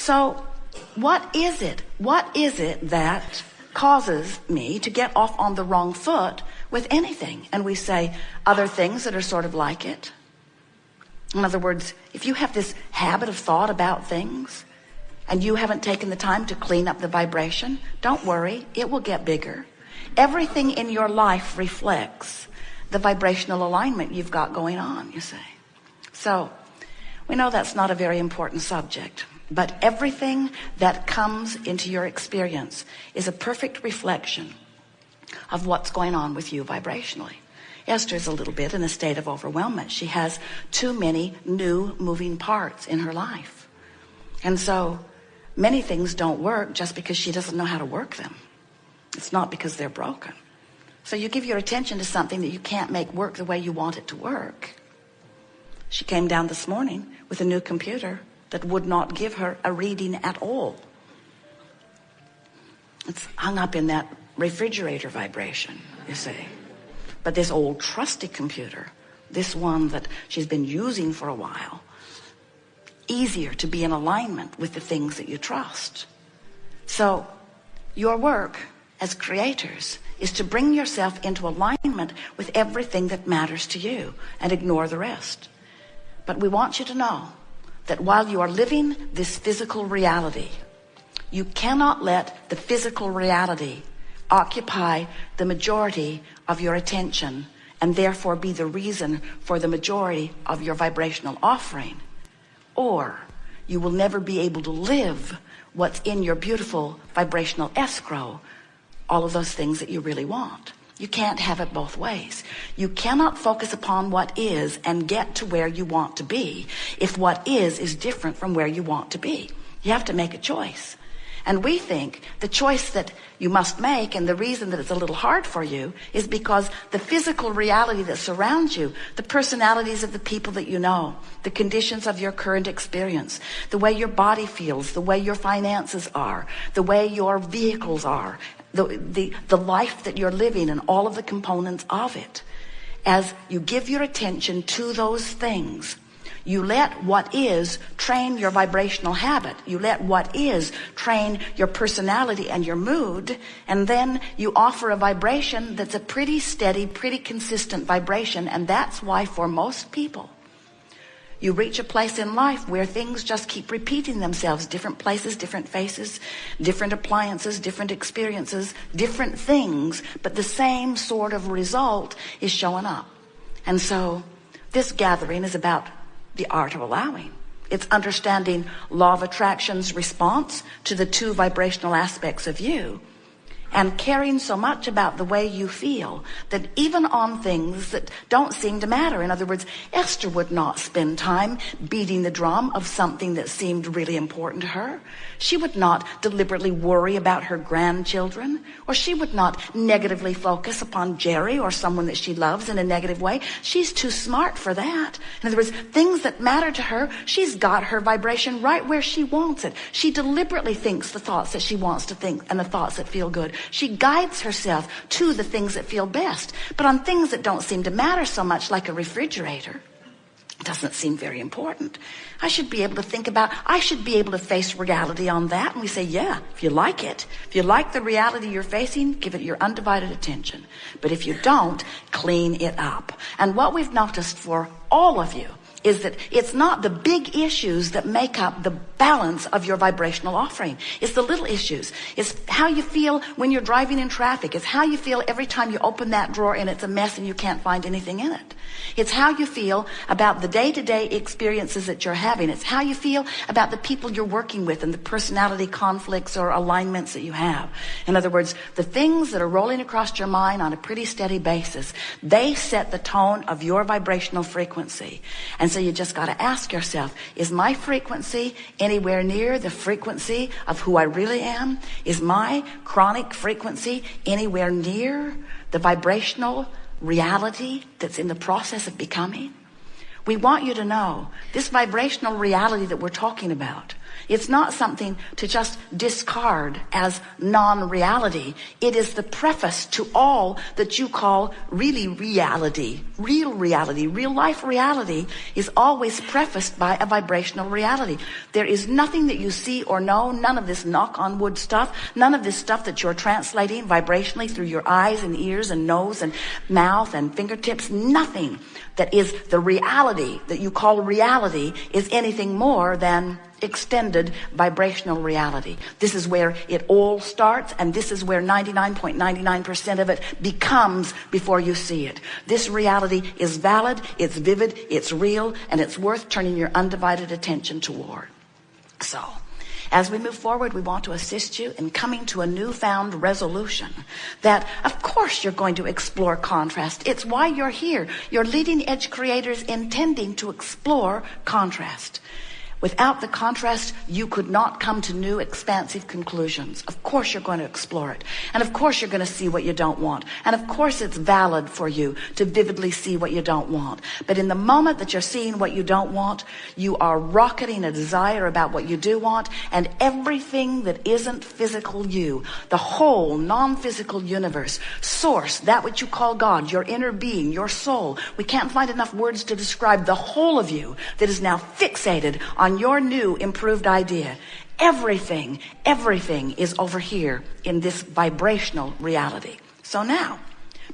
So what is it? What is it that causes me to get off on the wrong foot with anything? And we say other things that are sort of like it. In other words, if you have this habit of thought about things and you haven't taken the time to clean up the vibration, don't worry, it will get bigger. Everything in your life reflects the vibrational alignment you've got going on, you see. So we know that's not a very important subject, but everything that comes into your experience is a perfect reflection of what's going on with you vibrationally. Esther's a little bit in a state of overwhelmment. She has too many new moving parts in her life. And so many things don't work just because she doesn't know how to work them. It's not because they're broken. So you give your attention to something that you can't make work the way you want it to work. She came down this morning with a new computer that would not give her a reading at all. It's hung up in that refrigerator vibration, you see. But this old trusty computer, this one that she's been using for a while, easier to be in alignment with the things that you trust. So your work as creators is to bring yourself into alignment with everything that matters to you and ignore the rest. But we want you to know that while you are living this physical reality, you cannot let the physical reality occupy the majority of your attention and therefore be the reason for the majority of your vibrational offering. Or you will never be able to live what's in your beautiful vibrational escrow, all of those things that you really want. You can't have it both ways. You cannot focus upon what is and get to where you want to be if what is different from where you want to be. You have to make a choice. And we think the choice that you must make, and the reason that it's a little hard for you, is because the physical reality that surrounds you, the personalities of the people that you know, the conditions of your current experience, the way your body feels, the way your finances are, the way your vehicles are, the life that you're living and all of the components of it. As you give your attention to those things, you let what is train your vibrational habit. You let what is train your personality and your mood. And then you offer a vibration that's a pretty steady, pretty consistent vibration. And that's why for most people, you reach a place in life where things just keep repeating themselves. Different places, different faces, different appliances, different experiences, different things. But the same sort of result is showing up. And so this gathering is about the art of allowing. It's understanding law of attraction's response to the two vibrational aspects of you, and caring so much about the way you feel that even on things that don't seem to matter. In other words, Esther would not spend time beating the drum of something that seemed really important to her. She would not deliberately worry about her grandchildren, or she would not negatively focus upon Jerry or someone that she loves in a negative way. She's too smart for that. In other words, things that matter to her, she's got her vibration right where she wants it. She deliberately thinks the thoughts that she wants to think and the thoughts that feel good. She guides herself to the things that feel best. But on things that don't seem to matter so much, like a refrigerator, it doesn't seem very important. I should be able to think about, I should be able to face reality on that. And we say, yeah, if you like it, if you like the reality you're facing, give it your undivided attention. But if you don't, clean it up. And what we've noticed for all of you is that it's not the big issues that make up the balance of your vibrational offering. It's the little issues. It's how you feel when you're driving in traffic. It's how you feel every time you open that drawer and it's a mess and you can't find anything in it. It's how you feel about the day-to-day experiences that you're having. It's how you feel about the people you're working with and the personality conflicts or alignments that you have. In other words, the things that are rolling across your mind on a pretty steady basis, they set the tone of your vibrational frequency. And so you just got to ask yourself, is my frequency anywhere near the frequency of who I really am? Is my chronic frequency anywhere near the vibrational reality that's in the process of becoming? We want you to know this vibrational reality that we're talking about It's not something to just discard as non-reality. It is the preface to all that you call really reality. Real reality, real life reality is always prefaced by a vibrational reality. There is nothing that you see or know, none of this knock on wood stuff, none of this stuff that you're translating vibrationally through your eyes and ears and nose and mouth and fingertips. Nothing that is the reality that you call reality is anything more than extended vibrational reality. This is where it all starts, and this is where 99.99% of it becomes before you see it. This reality is valid, it's vivid, it's real, and it's worth turning your undivided attention toward. So, as we move forward, we want to assist you in coming to a newfound resolution that, of course, you're going to explore contrast. It's why you're here. You're leading edge creators intending to explore contrast. Without the contrast, you could not come to new expansive conclusions. Of course you're going to explore it. And of course you're going to see what you don't want. And of course it's valid for you to vividly see what you don't want. But in the moment that you're seeing what you don't want, you are rocketing a desire about what you do want, and everything that isn't physical you, the whole non-physical universe, source, that which you call God, your inner being, your soul. We can't find enough words to describe the whole of you that is now fixated on your new improved idea. Everything is over here in this vibrational reality. So now,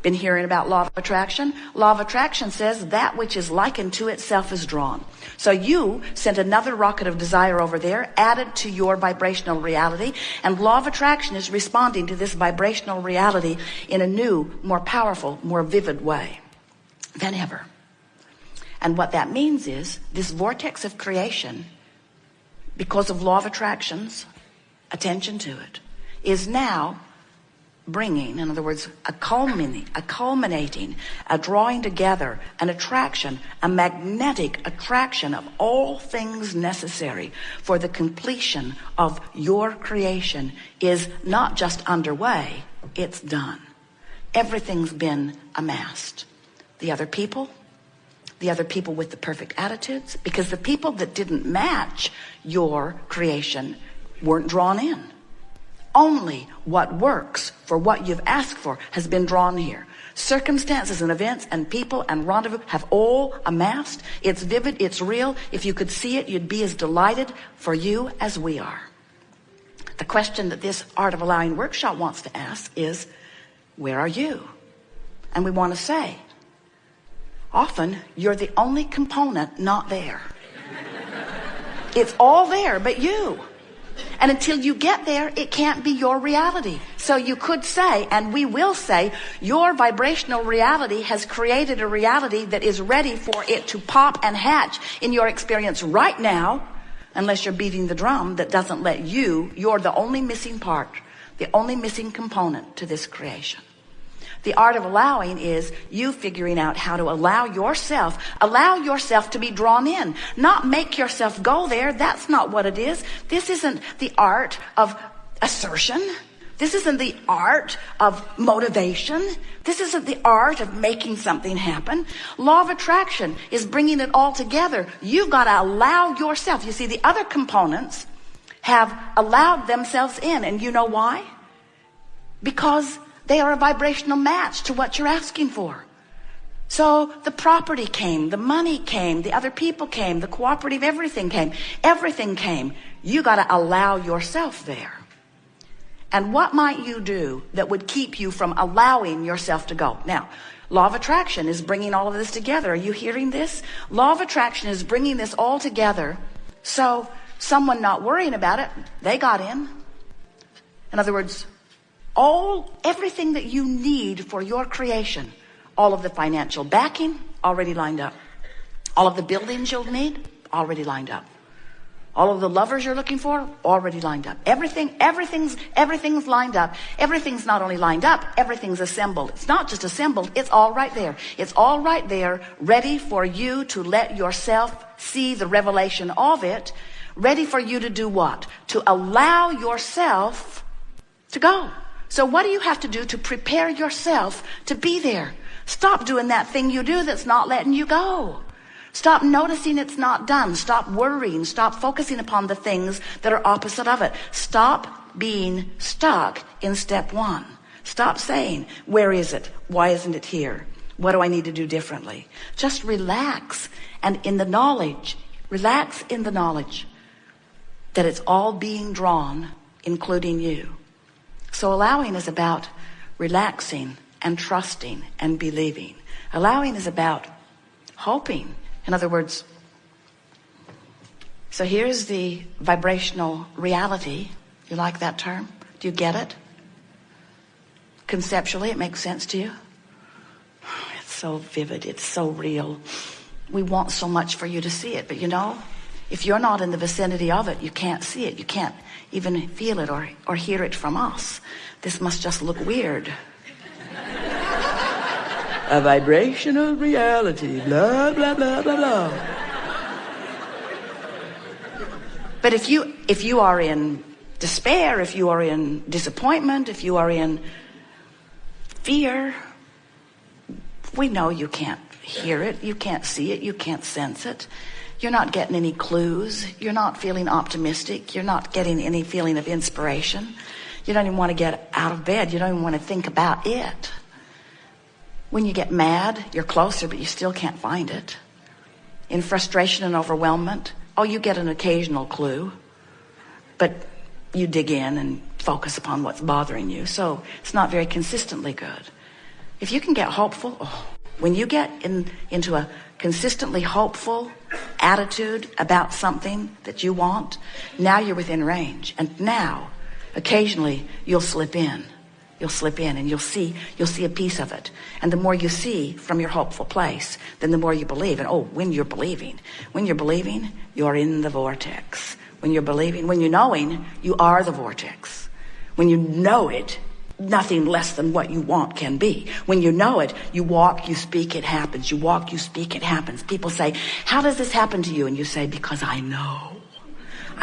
been hearing about law of attraction? Law of attraction says that which is likened to itself is drawn. So you sent another rocket of desire over there, added to your vibrational reality, and law of attraction is responding to this vibrational reality in a new, more powerful, more vivid way than ever. And what that means is this vortex of creation, because of law of attraction's attention to it, is now bringing, in other words, a culminating, a drawing together, an attraction, a magnetic attraction of all things necessary for the completion of your creation is not just underway, it's done. Everything's been amassed. The other people with the perfect attitudes, because the people that didn't match your creation weren't drawn in. Only what works for what you've asked for has been drawn here. Circumstances and events and people and rendezvous have all amassed. It's vivid, it's real. If you could see it, you'd be as delighted for you as we are. The question that this Art of Allowing workshop wants to ask is, where are you? And we want to say, often you're the only component not there. It's all there but you. And until you get there, it can't be your reality. So you could say, and we will say, your vibrational reality has created a reality that is ready for it to pop and hatch in your experience right now, unless you're beating the drum that doesn't let you're the only missing part, the only missing component to this creation. The art of allowing is you figuring out how to allow yourself to be drawn in, not make yourself go there. That's not what it is. This isn't the art of assertion. This isn't the art of motivation. This isn't the art of making something happen. Law of attraction is bringing it all together. You've got to allow yourself. You see, the other components have allowed themselves in, and you know why? Because they are a vibrational match to what you're asking for. So the property came, the money came, the other people came, the cooperative, everything came. Everything came. You got to allow yourself there. And what might you do that would keep you from allowing yourself to go? Now, law of attraction is bringing all of this together. Are you hearing this? Law of attraction is bringing this all together. So someone not worrying about it, they got in. In other words, everything that you need for your creation, all of the financial backing already lined up, all of the buildings you'll need already lined up, all of the lovers you're looking for already lined up. Everything's lined up. Everything's not only lined up, everything's assembled. It's not just assembled, it's all right there. It's all right there, ready for you to let yourself see the revelation of it, ready for you to do what? To allow yourself to go. So what do you have to do to prepare yourself to be there? Stop doing that thing you do that's not letting you go. Stop noticing it's not done. Stop worrying. Stop focusing upon the things that are opposite of it. Stop being stuck in step one. Stop saying, where is it? Why isn't it here? What do I need to do differently? Just relax. And in the knowledge, relax in the knowledge that it's all being drawn, including you. So allowing is about relaxing and trusting and believing. Allowing is about hoping. In other words, so here's the vibrational reality. You like that term? Do you get it? Conceptually, it makes sense to you? It's so vivid. It's so real. We want so much for you to see it. But you know, if you're not in the vicinity of it, you can't see it. You can't even feel it or hear it from us. This must just look weird. A vibrational reality, blah, blah, blah, blah, blah. But if you are in despair, if you are in disappointment, if you are in fear, we know you can't hear it, you can't see it, you can't sense it. You're not getting any clues. You're not feeling optimistic. You're not getting any feeling of inspiration. You don't even want to get out of bed. You don't even want to think about it. When you get mad, you're closer, but you still can't find it. In frustration and overwhelmment, you get an occasional clue, but you dig in and focus upon what's bothering you. So it's not very consistently good. If you can get hopeful, when you get into a consistently hopeful attitude about something that you want, now you're within range. And now, occasionally, you'll slip in. You'll slip in and you'll see a piece of it. And the more you see from your hopeful place, then the more you believe. And when you're believing, you're in the vortex. When you're believing, when you're knowing, you are the vortex. When you know it, nothing less than what you want can be. When you know it, you walk, you speak, it happens. You walk, you speak, it happens. People say, how does this happen to you? And you say, because I know.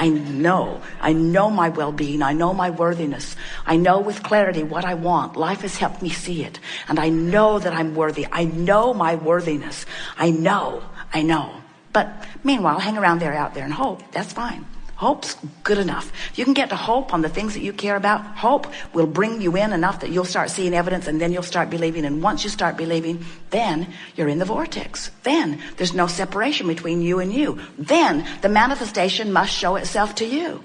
I know my well-being. I know my worthiness. I know with clarity what I want. Life has helped me see it. And I know that I'm worthy. I know my worthiness. I know. But meanwhile, hang around there, out there, and hope. That's fine. Hope's good enough. If you can get to hope on the things that you care about, hope will bring you in enough that you'll start seeing evidence, and then you'll start believing. And once you start believing, then you're in the vortex. Then there's no separation between you and you. Then the manifestation must show itself to you.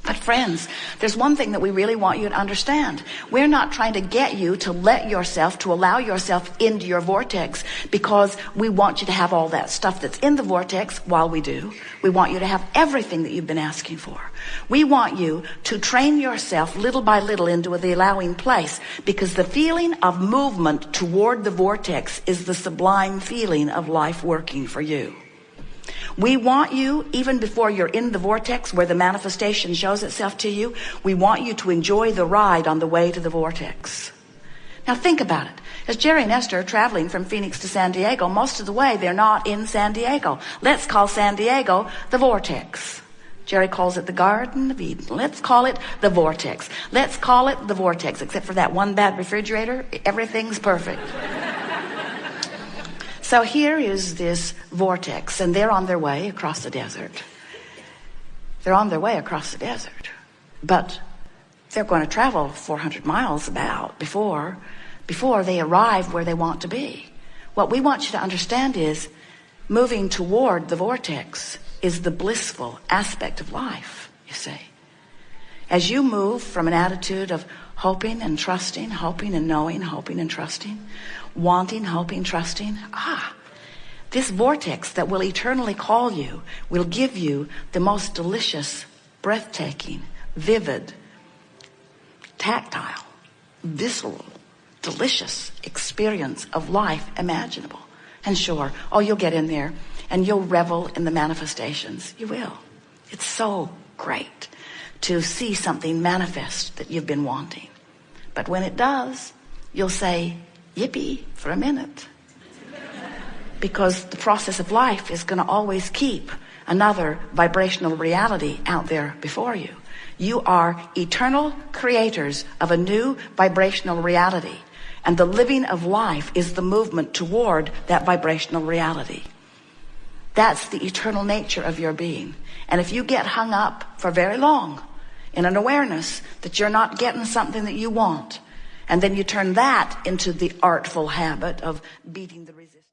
But friends, there's one thing that we really want you to understand. We're not trying to get you to to allow yourself into your vortex because we want you to have all that stuff that's in the vortex. While we do, we want you to have everything that you've been asking for. We want you to train yourself little by little into the allowing place, because the feeling of movement toward the vortex is the sublime feeling of life working for you. We want you, even before you're in the vortex where the manifestation shows itself to you, we want you to enjoy the ride on the way to the vortex. Now think about it. As Jerry and Esther are traveling from Phoenix to San Diego, most of the way they're not in San Diego. Let's call San Diego the vortex. Jerry calls it the Garden of Eden. Let's call it the vortex. Let's call it the vortex. Except for that one bad refrigerator, everything's perfect. So here is this vortex, and they're on their way across the desert. They're on their way across the desert. But they're going to travel 400 miles about before they arrive where they want to be. What we want you to understand is moving toward the vortex is the blissful aspect of life, you see. As you move from an attitude of hoping and trusting, hoping and knowing, hoping and trusting, wanting, hoping, trusting, this vortex that will eternally call you will give you the most delicious, breathtaking, vivid, tactile, visceral, delicious experience of life imaginable. And sure, you'll get in there and you'll revel in the manifestations. You will. It's so great to see something manifest that you've been wanting. But when it does, you'll say, yippee, for a minute. Because the process of life is going to always keep another vibrational reality out there before you. You are eternal creators of a new vibrational reality. And the living of life is the movement toward that vibrational reality. That's the eternal nature of your being. And if you get hung up for very long in an awareness that you're not getting something that you want, and then you turn that into the artful habit of beating the resistance.